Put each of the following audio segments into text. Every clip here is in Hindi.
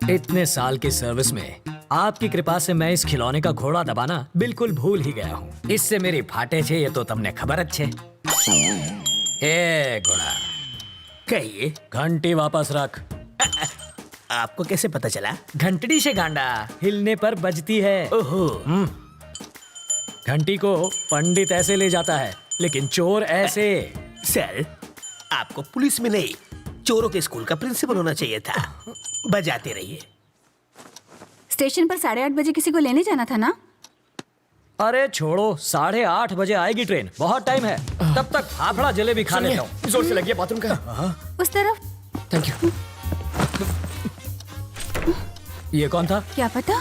इतने साल की सर्विस में आपकी कृपा से मैं इस खिलौने का घोड़ा दबाना बिल्कुल भूल ही गया हूँ। इससे मेरी फाटे छे ये तो तुमने खबर अच्छे। ए घोड़ा, कहिए, घंटी वापस रख। आपको कैसे पता चला? घंटड़ी से गांडा हिलने पर बजती है। ओहो, घंटी को पंडित ऐसे ले जाता है, लेकिन चोर ऐसे। सर, आपको पुलिस में नहीं, चोरों के स्कूल का प्रिंसिपल होना चाहिए था। बजाते रहिए। स्टेशन पर 8:30 बजे किसी को लेने जाना था ना? अरे छोड़ो, 8:30 बजे आएगी ट्रेन, बहुत टाइम है। तब तक फाफड़ा जलेबी खा लेता हूँ। जोर से लगी है बाथरूम का। उस तरफ। Thank you. ये कौन था? क्या पता।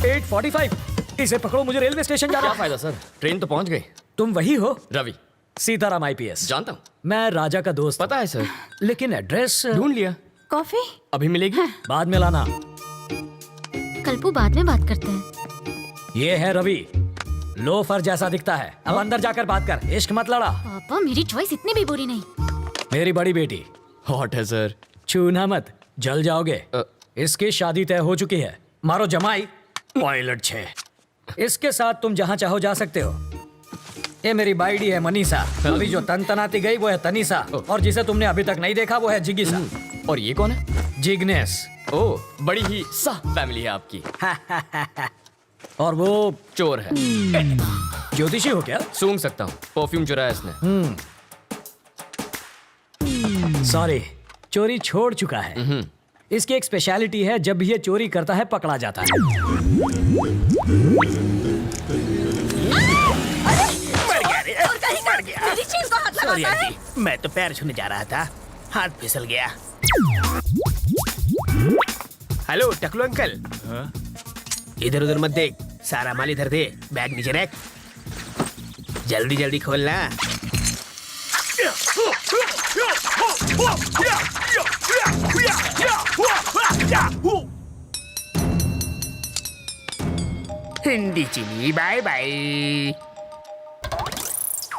8:45। इसे पकड़ो, मुझे रेलवे स्टेशन जाना क्या है। फायदा सर, ट्रेन तो पहुंच गई। तुम वही हो? रवि। सीताराम IPS। जानता हूँ। मैं राजा का दोस्त। पता है सर। लेकिन एड्रेस ढूंढ लिया। कॉफी? अभी मिलेगी? बाद में लाना। कल्पू, बाद में बात करते हैं। ये है रवि, लोफर जैसा दिखता है। अब अंदर जाकर बात कर, इश्क मत लड़ा। पापा, मेरी चॉइस इतनी भी बुरी नहीं। मेरी बड़ी बेटी, हॉट है सर। छूना मत, जल जाओगे। इसकी शादी तय हो चुकी है। मारो जमाई, पायलट 6। इसके साथ तुम जहाँ चाहो जा सकते हो। ये मेरी बाइडी है मनीषा। अभी जो तनतनाती गई वो है तनीषा, और जिसे तुमने अभी तक नहीं देखा वो है जिगीसा। और ये कौन है? जिग्नेस। ओह, बड़ी ही सा फैमिली है आपकी। और वो चोर है। ज्योतिषी हो क्या? सूंघ सकता हूँ, परफ्यूम चुराया इसने। सॉरी, चोरी छोड़ चुका है। इसकी एक स्पेशलिटी है, जब भी ये चोरी करता है पकड़ा जाता है। मर गया। मेरी चीज को हाथ सॉरी लगाता है। आंटी, मैं तो पैर छूने जा रहा था, हाथ फिसल गया। हेलो टकलू अंकल। इधर उधर मत देख, सारा माल इधर दे, बैग नीचे रख। जल्दी जल्दी खोलना। हिंदी चीनी बाय बाय।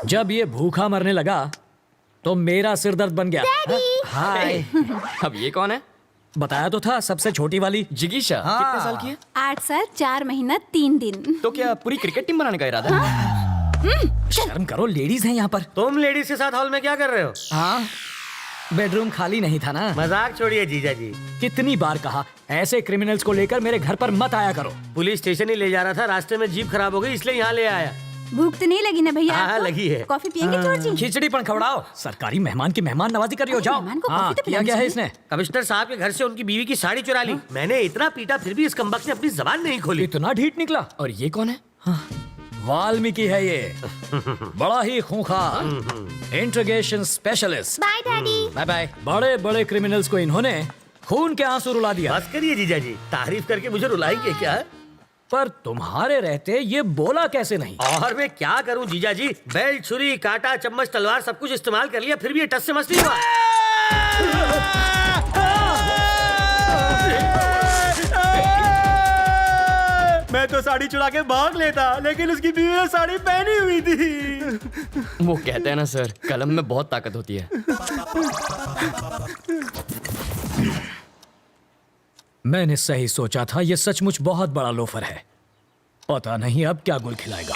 जब ये भूखा मरने लगा तो मेरा सिर दर्द बन गया। हाय। अब ये कौन है? बताया तो था, सबसे छोटी वाली। जिगीशा। हाँ। कितने साल की है? 8 साल 4 महीना 3 दिन। तो क्या पूरी क्रिकेट टीम बनाने का इरादा है? शर्म करो, लेडीज हैं यहाँ पर। तुम लेडीज के साथ हॉल में क्या कर रहे हो? हाँ, बेडरूम खाली नहीं था ना। मजाक छोड़िए जीजा जी। कितनी बार कहा, ऐसे क्रिमिनल्स को लेकर मेरे घर पर मत आया करो। पुलिस स्टेशन ही ले जा रहा था, रास्ते में जीप खराब हो गई इसलिए यहाँ ले आया। भूख तो नहीं लगी ना भैया? हाँ, आपको? लगी है। कॉफी पियेंगे चोर जी? खिचड़ी पण खवड़ाओ। सरकारी मेहमान की मेहमान नवाजी कर रही हो, जाओ। मेहमान को हाँ, कॉफी तो किया पिलानी क्या है चाहिए। इसने? कमिश्नर साहब के घर से उनकी बीवी की साड़ी चुरा ली। मैंने इतना पीटा फिर भी इस कमबख्त ने अपनी जबान नहीं खोली। इतना ढीठ निकला। और ये कौन है? वाल्मीकि है ये, बड़ा ही खूंखार interrogation specialist. Bye daddy. Bye bye. बड़े बड़े क्रिमिनल्स को इन्होंने खून के आंसू रुला दिया। बस करिए जीजा जी, तारीफ करके मुझे रुलाएंगे क्या? पर तुम्हारे रहते ये बोला कैसे नहीं? और मैं क्या करूं जीजा जी, बेल्ट, छुरी, कांटा, चम्मच, तलवार सब कुछ इस्तेमाल कर लिया, फिर भी ये टस से मस नहीं हुआ। मैं तो साड़ी चुरा के भाग लेता, लेकिन उसकी बीवी ने साड़ी पहनी हुई थी। वो कहते हैं ना सर, कलम में बहुत ताकत होती है। मैंने सही सोचा था, ये सचमुच बहुत बड़ा लोफर है। पता नहीं अब क्या गुल खिलाएगा।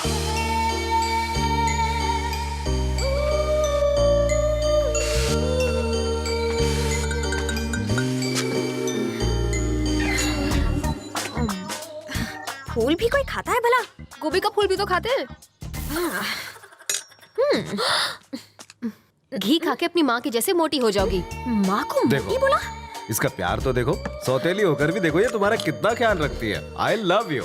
फूल भी कोई खाता है भला? गोभी का फूल भी तो खाते हैं। घी खा के अपनी माँ की जैसे मोटी हो जाओगी। माँ को मोटी बोला? इसका प्यार तो देखो, सौतेली होकर भी देखो ये तुम्हारा कितना ख्याल रखती है। I love you.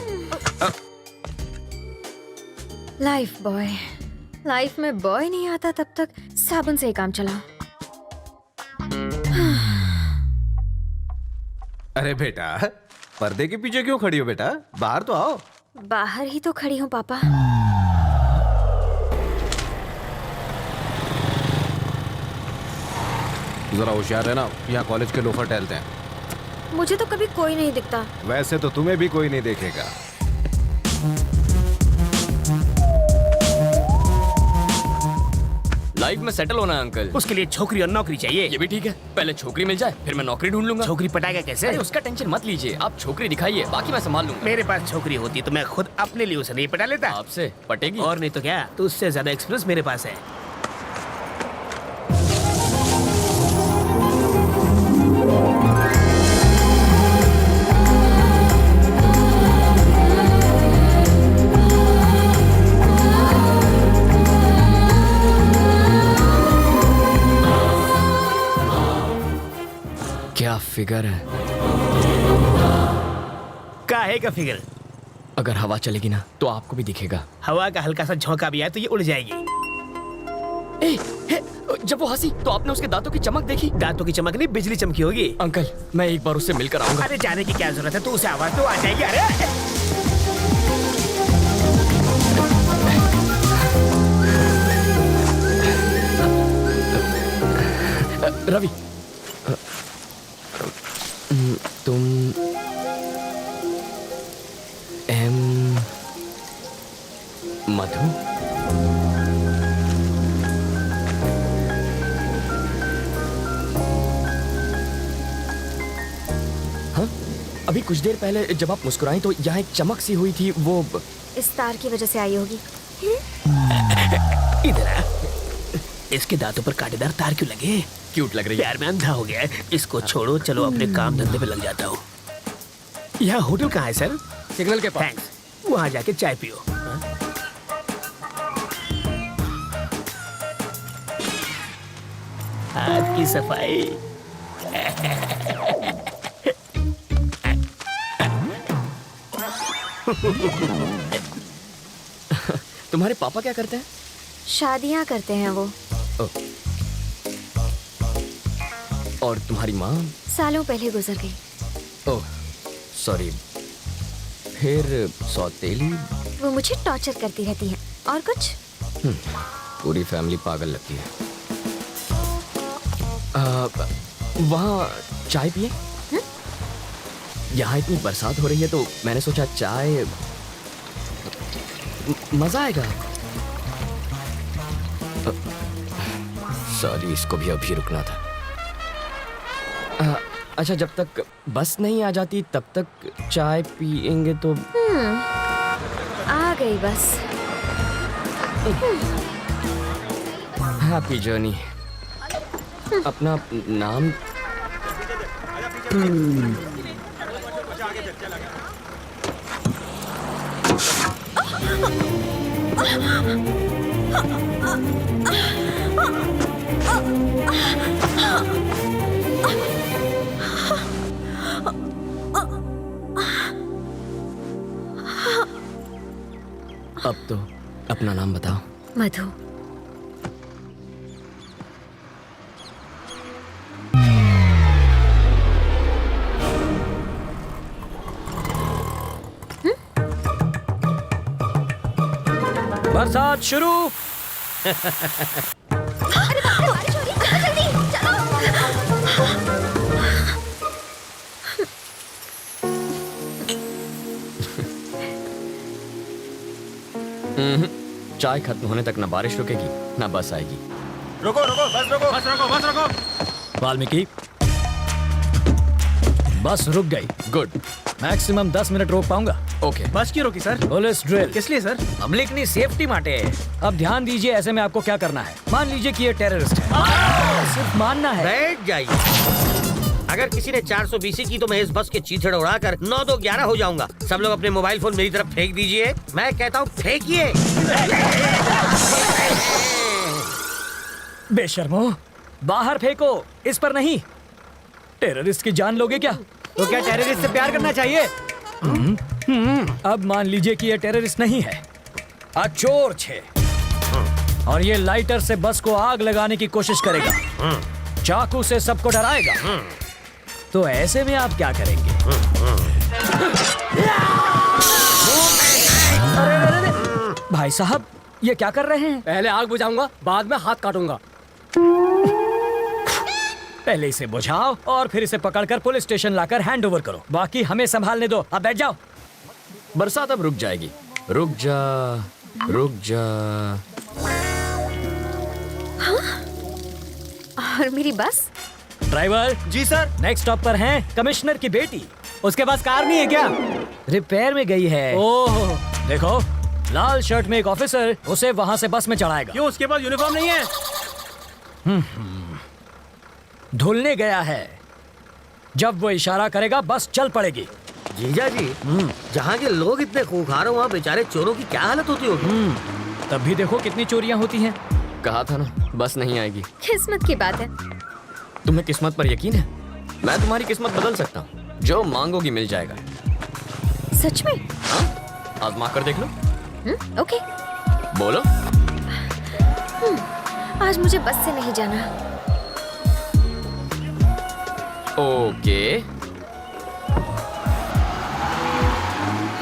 Life boy. Life में बॉय नहीं आता तब तक साबुन से ही काम चला। अरे बेटा, पर्दे के पीछे क्यों खड़ी हो बेटा? बाहर तो आओ। बाहर ही तो खड़ी हूँ पापा। जरा होशियार है ना, यहाँ कॉलेज के लोफर टहलते हैं। मुझे तो कभी कोई नहीं दिखता। वैसे तो तुम्हें भी कोई नहीं देखेगा। लाइफ में सेटल होना है अंकल। उसके लिए छोकरी और नौकरी चाहिए। ये भी ठीक है, पहले छोकरी मिल जाए फिर मैं नौकरी ढूंढ लूंगा। छोकरी पटाएगा कैसे? अरे उसका टेंशन मत लीजिए, आप छोकरी दिखाइए, बाकी मैं संभाल लूंगा। मेरे पास छोकरी होती तो मैं खुद अपने लिए उसे नहीं पटा लेता। आपसे पटेगी? और नहीं तो क्या, तो उससे ज्यादा एक्सपीरियंस मेरे पास है। क्या फिगर है। काहे का फिगर? अगर हवा चलेगी ना तो आपको भी दिखेगा। हवा का हल्का सा झोंका भी आए तो ये उड़ जाएगी। ए, हे, जब वो हंसी तो आपने उसके दांतों की चमक देखी? दांतों की चमक नहीं, बिजली चमकी होगी। अंकल मैं एक बार उससे मिलकर आऊंगा। अरे जाने की क्या जरूरत है, तू उसे आवाज तो आ जाएगी। अरे रवि, तुम मधु? हाँ, अभी कुछ देर पहले जब आप मुस्कुराई तो यहाँ एक चमक सी हुई थी, वो इस तार की वजह से आई होगी। इधर आ। इसके दांतों पर कांटेदार तार क्यों लगे? क्यूट लग रही है। प्यार में अंधा हो गया है। इसको छोड़ो, चलो अपने काम धंधे पे लग जाता हूँ। यहाँ होटल कहाँ है सर? सिग्नल के पास। थैंक्स। वहाँ जाके चाय पियो। हाथ की सफाई। तुम्हारे पापा क्या करते हैं? शादियाँ करते हैं वो। और तुम्हारी माँ? सालों पहले गुजर गई। Oh sorry. फिर सौतेली? वो मुझे टॉर्चर करती रहती है। और कुछ? पूरी फैमिली पागल लगती है। वहाँ चाय पिए? यहाँ इतनी बरसात हो रही है तो मैंने सोचा चाय मजा आएगा। सॉरी, इसको भी अभी रुकना था। अच्छा, जब तक बस नहीं आ जाती तब तक चाय पिएंगे तो? आ गई बस। Happy journey. अपना नाम? अब तो अपना नाम बताओ। मधु। बरसात शुरू। चाय खत्म होने तक ना बारिश रुकेगी ना बस आएगी। रुको रुको, बस रुको, बस रुको, बस रुको। वाल्मीकि, बस रुक गई। गुड। मैक्सिमम 10 मिनट रोक पाऊंगा। ओके। बस क्यों रोकी सर? Police drill. किस लिए सर? पब्लिकनी सेफ्टी माटे। अब ध्यान दीजिए, ऐसे में आपको क्या करना है। मान लीजिए कि ये टेररिस्ट है, सिर्फ मानना है। बैठ जाइए। अगर किसी ने 420 की तो मैं इस बस के चीथड़े उड़ाकर 9-2-11 हो जाऊंगा। सब लोग अपने मोबाइल फोन मेरी तरफ फेंक दीजिए। मैं कहता हूँ फेंकिए। बेशर्मो, बाहर फेंको, इस पर नहीं। टेररिस्ट की जान लोगे क्या? तो क्या टेररिस्ट से प्यार करना चाहिए? अब मान लीजिए कि ये टेररिस्ट नहीं है, चोर छे, और ये लाइटर से बस को आग लगाने की कोशिश करेगा, चाकू से सबको डराएगा। तो ऐसे में आप क्या करेंगे? अरे, भाई साहब, ये क्या कर रहे हैं? पहले आग बुझाऊंगा, बाद में हाथ काटूंगा। पहले इसे बुझाओ और फिर इसे पकड़कर पुलिस स्टेशन लाकर हैंड ओवर करो। बाकी हमें संभालने दो। अब बैठ जाओ। बरसात अब रुक जाएगी। रुक जा, रुक जा। और मेरी बस? ड्राइवर जी सर। नेक्स्ट स्टॉप पर है कमिश्नर की बेटी। उसके पास कार नहीं है क्या? रिपेयर में गई है। ओह देखो, लाल शर्ट में एक ऑफिसर उसे वहां से बस में चढ़ाएगा। क्यों, उसके पास यूनिफॉर्म नहीं है? धुलने गया है। जब वो इशारा करेगा बस चल पड़ेगी। जीजा जी, जहाँ के लोग इतने खूंखार हो वहाँ बेचारे चोरों की क्या हालत होती होगी? तब भी देखो कितनी चोरियां होती हैं। कहा था ना बस नहीं आएगी। किस्मत की बात है। तुम्हें किस्मत पर यकीन है? मैं तुम्हारी किस्मत बदल सकता हूँ। जो मांगोगी मिल जाएगा। सच में? हाँ? आजमा कर देख लो। ओके। बोलो। आज मुझे बस से नहीं जाना। ओके।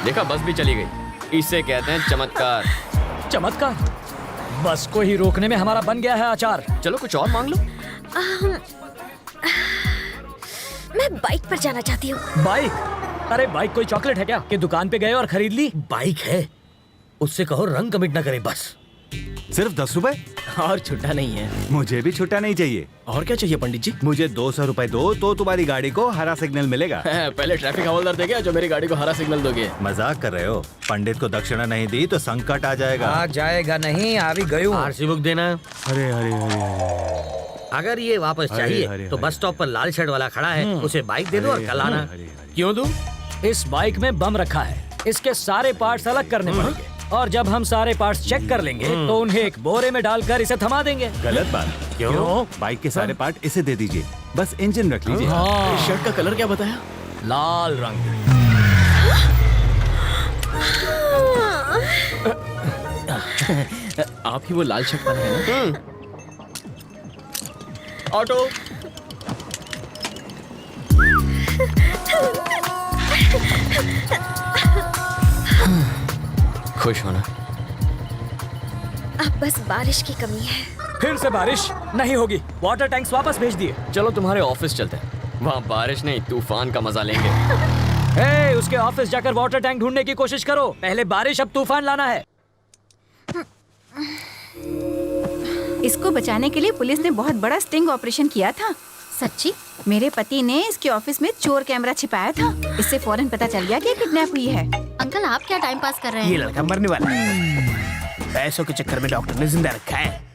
देखा, बस भी चली गई। इसे कहते हैं चमत्कार। चमत्कार? बस को ही रोकने में हमारा बन गया है अचार। चलो कुछ और मांग लो। मैं बाइक पर जाना चाहती हूँ। बाइक? अरे बाइक कोई चॉकलेट है क्या कि दुकान पे गए और खरीद ली? बाइक है, उससे कहो रंग कमिट ना करे बस। सिर्फ 10 रुपए? और छुट्टा नहीं है। मुझे भी छुट्टा नहीं चाहिए। और क्या चाहिए पंडित जी? मुझे 200 रुपए दो तो तुम्हारी गाड़ी को हरा सिग्नल मिलेगा। पहले ट्रैफिक हवलदार देगा जो मेरी गाड़ी को हरा सिग्नल दोगे। मजाक कर रहे हो? पंडित को दक्षिणा नहीं दी तो संकट आ जाएगा। आ जाएगा नहीं, आ भी गई हूँ। आरसी बुक देना। अरे अरे अरे अगर ये वापस चाहिए अरे, तो अरे। बस स्टॉप पर लाल शर्ट वाला खड़ा है, उसे बाइक दे दो और कल आना। क्यों दूं? इस बाइक में बम रखा है, इसके सारे पार्ट्स अलग करने पड़ेंगे और जब हम सारे पार्ट्स चेक कर लेंगे तो उन्हें एक बोरे में डालकर इसे थमा देंगे। गलत बात। क्यों? बाइक के सारे पार्ट इसे दे दीजिए, बस इंजन रख लीजिए। हाँ, शर्ट का कलर क्या बताया? लाल रंग। आप ही वो लाल शर्ट पहने हैं ना? ऑटो। खुश होना। अब बस बारिश की कमी है। फिर से बारिश नहीं होगी। वाटर टैंक्स वापस भेज दिए। चलो तुम्हारे ऑफिस चलते हैं। वहाँ बारिश नहीं तूफान का मजा लेंगे। हे, उसके ऑफिस जाकर वाटर टैंक ढूंढने की कोशिश करो। पहले बारिश अब तूफान लाना है। इसको बचाने के लिए पुलिस ने बहुत बड़ा स्टिंग ऑपरेशन किया था। सच्ची? मेरे पति ने इसके ऑफिस में चोर कैमरा छिपाया था। इससे फौरन पता चल गया कि किडनैप हुई है। अंकल आप क्या टाइम पास कर रहे ये हैं? लड़का मरने वाला है। पैसों के चक्कर में डॉक्टर ने जिंदा रखा है।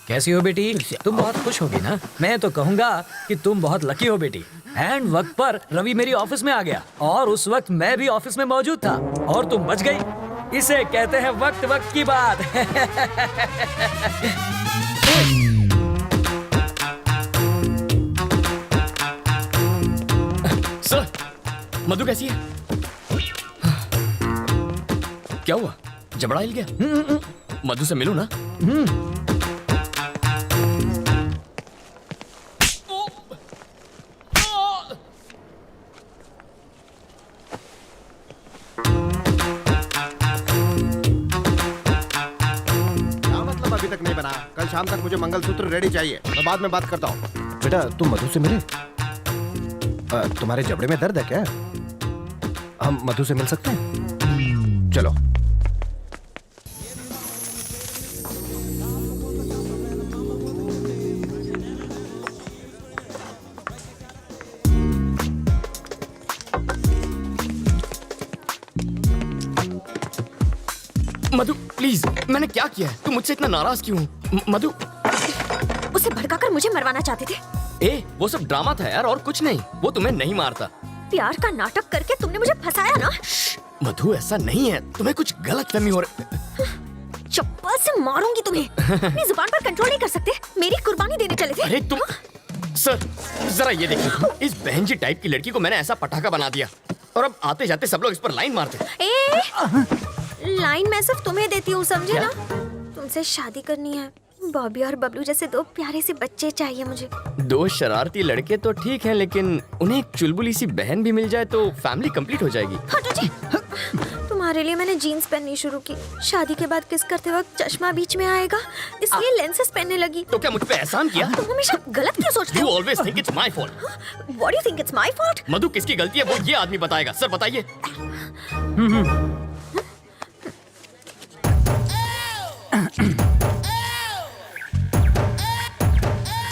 कैसी हो बेटी? तुम बहुत खुश होगी ना? मैं तो कहूंगा कि तुम बहुत लकी हो बेटी। एंड वक्त पर रवि मेरी ऑफिस में आ गया और उस वक्त मैं भी ऑफिस में मौजूद था और तुम बच गई। इसे कहते हैं वक्त वक्त की बात। सर, मधु कैसी है? क्या हुआ? जबड़ा हिल गया? मधु से मिलूं ना? क्या मतलब अभी तक नहीं बना? कल शाम तक मुझे मंगलसूत्र रेडी चाहिए। मैं बाद में बात करता हूँ। बेटा तुम मधु से मिले? तुम्हारे जबड़े में दर्द है क्या? हम मधु से मिल सकते हैं? चलो। मधु प्लीज, मैंने क्या किया है? तुम मुझसे इतना नाराज क्यों हो? मधु। उसे भड़काकर मुझे मरवाना चाहते थे। ए, वो सब ड्रामा था यार, और कुछ नहीं। वो तुम्हें नहीं मारता। प्यार का नाटक करके तुमने मुझे फंसाया ना? मधु ऐसा नहीं है, तुम्हें कुछ गलत फहमी हो रही। चुप, आज से मारूंगी तुम्हें। अपनी जुबान पर कंट्रोल नहीं कर सकते। मेरी कुर्बानी देने चले थे। अरे तुम सर जरा ये देखिए, इस बहन जी टाइप की लड़की को मैंने ऐसा पटाखा बना दिया और अब आते जाते सब लोग इस पर लाइन मारते। लाइन मैं सिर्फ तुम्हें देती हूँ, समझे ना? तुमसे शादी करनी है। बॉबी और बबलू जैसे दो प्यारे से बच्चे चाहिए मुझे। दो शरारती लड़के तो ठीक हैं, लेकिन उन्हें एक चुलबुली सी बहन भी मिल जाए तो फैमिली कंप्लीट हो जाएगी। हटो जी। तुम्हारे लिए मैंने जीन्स पहननी शुरू की। शादी के बाद किस करते वक्त चश्मा बीच में आएगा, इसलिए लेंसेज पहनने लगी। तो क्या मुझ पे एहसान किया? तुम हमेशा गलत क्यों सोचते You हो? always think it's my fault. What do you think it's my fault? मधु किसकी गलती है वो ये आदमी बताएगा। सर बताइए।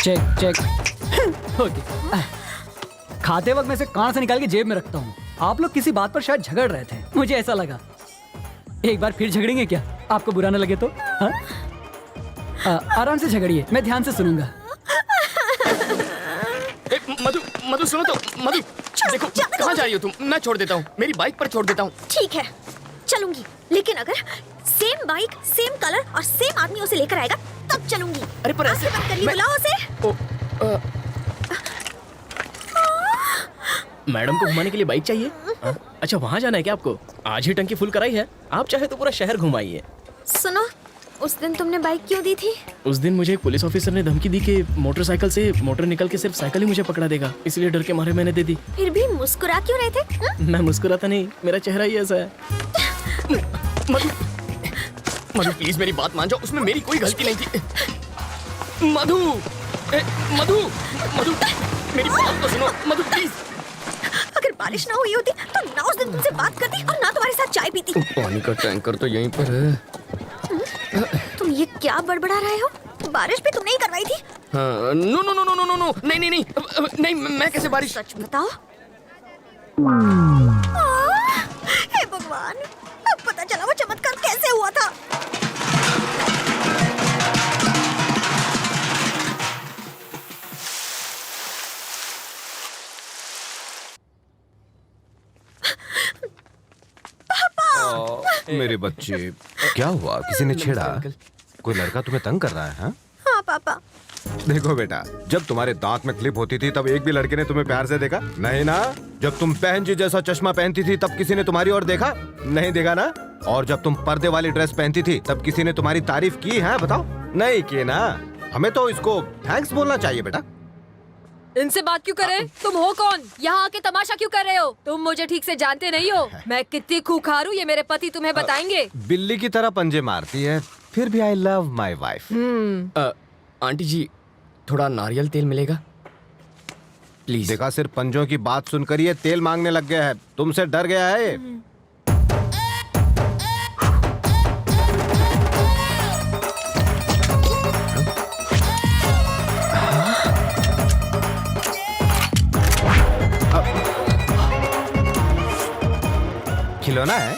Check check. ओके। खाते वक्त मैं इसे कान से निकाल के जेब में रखता हूँ। आप लोग किसी बात पर शायद झगड़ रहे थे, मुझे ऐसा लगा। एक बार फिर झगड़ेंगे क्या? आपको बुरा न लगे तो? हाँ? आराम से झगड़िए, मैं ध्यान से सुनूंगा। मधु मधु सुनो तो। मधु देखो कहाँ जा रही हो तुम? मैं छोड़ देता हूँ, मेरी बाइक पर छोड़ देता हूँ। ठीक है, चलूंगी, लेकिन अगर सेम बाइक, सेम कलर और सेम आदमी उसे लेकर आएगा तब चलूंगी। अरे पर ऐसे आंखें बंद कर ली, बुलाओ उसे। मैडम को घुमाने के लिए बाइक चाहिए? अच्छा वहाँ जाना है क्या आपको? आज ही टंकी फुल कराई है, आप चाहे तो पूरा शहर घुमाइए। सुनो, उस दिन तुमने बाइक क्यों दी थी? उस दिन मुझे एक पुलिस ऑफिसर ने धमकी दी कि मोटरसाइकिल से मोटर निकल के सिर्फ साइकिल ही मुझे पकड़ा देगा, इसलिए डर के मारे मैंने दे दी। फिर भी मुस्कुरा क्यों रहे थे? मैं मुस्कुराता नहीं, मेरा चेहरा ही ऐसा है। मधु मधु प्लीज मेरी बात मान जाओ, उसमें मेरी कोई गलती नहीं थी। मधु मधु मधु मेरी बात तो सुनो। मधु प्लीज। अगर बारिश ना हुई होती तो ना उस दिन तुमसे बात करती और ना तुम्हारे साथ चाय पीती। पानी का टैंकर तो यहीं पर है। तुम ये क्या बड़बड़ा रहे हो? बारिश भी तुमने ही करवाई थी। हाँ, no no no no no no नहीं नहीं नहीं नहीं, मैं कैसे बारिश? सच बताओ। हे भगवान, अब पता चला वो चमत्कार कैसे हुआ था। मेरे बच्चे, क्या हुआ? किसी ने छेड़ा? कोई लड़का तुम्हें तंग कर रहा है? हाँ? हाँ पापा। देखो बेटा, जब तुम्हारे दांत में क्लिप होती थी तब एक भी लड़के ने तुम्हें प्यार से देखा? नहीं ना? जब तुम बहन जी जैसा चश्मा पहनती थी तब किसी ने तुम्हारी ओर देखा? नहीं देखा ना? और जब तुम पर्दे वाली ड्रेस पहनती थी तब किसी ने तुम्हारी तारीफ की है? बताओ, नहीं की ना? हमें तो इसको थैंक्स बोलना चाहिए बेटा। इनसे बात क्यों कर रहे? तुम हो कौन? यहाँ आके तमाशा क्यों कर रहे हो? तुम मुझे ठीक से जानते नहीं हो। मैं कितनी खूंखार हूँ ये मेरे पति तुम्हें बताएंगे। बिल्ली की तरह पंजे मारती है, फिर भी I love my wife. Aunty ji थोड़ा नारियल तेल मिलेगा प्लीज? देखा, सिर्फ पंजों की बात सुनकर ये तेल मांगने लग गया है। तुमसे डर गया है। खिलौना है?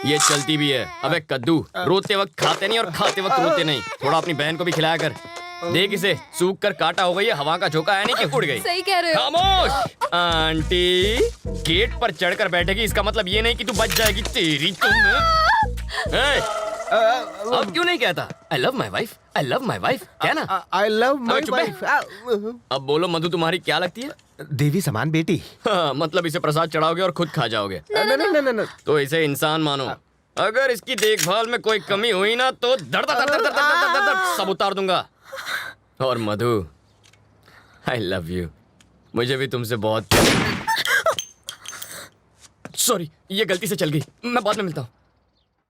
ये चलती भी है। अबे कद्दू, रोते वक्त खाते नहीं और खाते वक्त रोते नहीं। थोड़ा अपनी बहन को भी खिलाया कर। देख इसे, सूख कर काटा हो गई है, हवा का झोंका है नहीं कि उड़ गई। सही कह रहे हो। खामोश। आंटी गेट पर चढ़कर बैठेगी, इसका मतलब ये नहीं कि तू बच जाएगी। तेरी तुम अब क्यों नहीं कहता आई love my wife, I love my wife? क्या ना? आई लव माई चुप है। वाइफ। अब बोलो मधु तुम्हारी क्या लगती है? देवी समान बेटी। हाँ, मतलब इसे प्रसाद चढ़ाओगे और खुद खा जाओगे। नहीं। तो इसे इंसान मानो। अगर इसकी देखभाल में कोई कमी हुई ना तो दर्द दर्द दर्द दर्द दर्द दर्द सब उतार दूंगा। और मधु आई लव यू, मुझे भी तुमसे बहुत। सॉरी, ये गलती से चल गई, मैं बाद में मिलता हूँ।